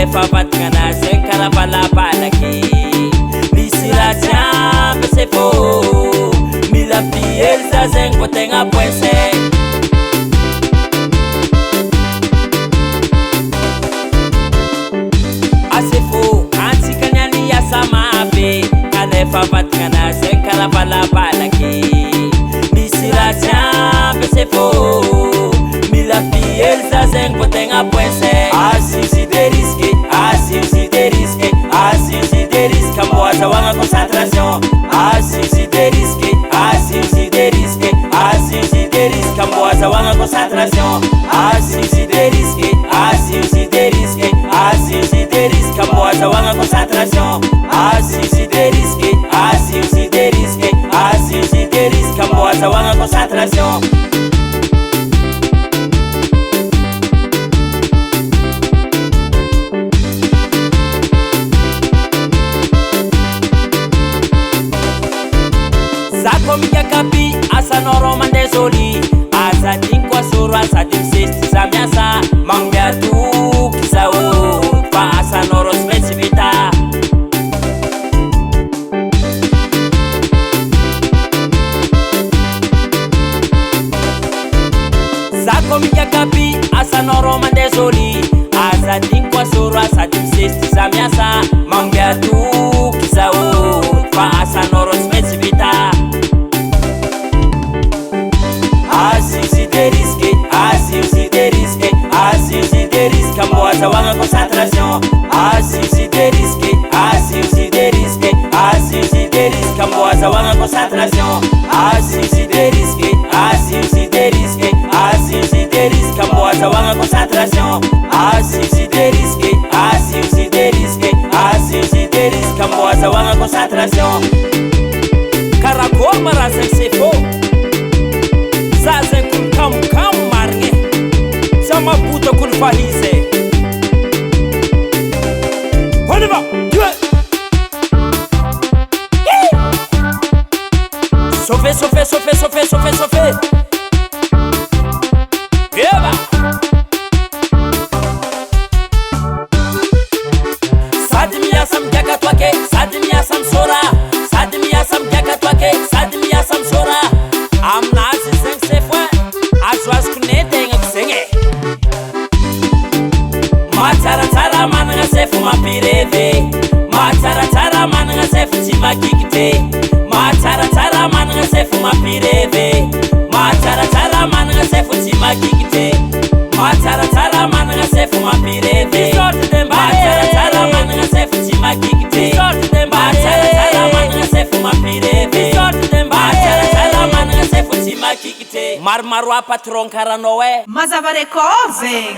kanefa vatingana zegny karaha valabalaky misy raha jiamby se fô mila fihely za zegny vao tegna poinse ase fô antsika niany asa mafy kanefa vatingana zegny karaha valabalaky misy raha jiamby se fô mila fihely za zegny vao tegna poinse asisy de risque asisy de risque asisy de risque mbo azahoagna concentration asisy de risque asisy de risque asisy de risque mbo azahoagna concentration asisy de risque asisy de risque asisy de risque mbo azahoagna concentration asisy de risque asisy de risque asisy de risque mbo azahoagna concentration Kapi asa noro mande zoli asa dinkwa suru asa dimsesti zamiasa mangya tu kisao fa asa noro specifita Zako mika kapi asa noro mande zoli asa dinkwa suru asa dimsesti zamiasa mangya tu kisao fa asa noro specifita asisy de risque asisy de risque asisy de risque mbo azahoagna concentration asisy de risque asisy de risque asisy de risque mbo azahoagna concentration asisy de risque asisy de risque asisy de risque mbo azahoagna concentration asisy de risque asisy de risque asisy de risque mbo azahoagna concentration karakory maraha zegny c'est faux za zegny kony kamokamo marigny za mabuta kony fahize on y va sauve sauve sauve sauve sauve sauve eva sady miasa migiaka toake sady miasa misora sady miasa migiaka toake sady miasa misora aminazy zegny se foi azo azoko ne tegnako zegny mahatsaratsara managna se fo mampireve mahatsaratsara managna se fo tsy makikite mahatsaratsara managna se fo mampireve mahatsaratsara managna se fo tsy makikite mahatsaratsara managna se fo mampireve mahatsaratsara managna se fo tsy makikite mahatsaratsara managna se fo mampireve mahatsaratsara managna se fo tsy makikite maromaro a patron karanao e mazava record zegny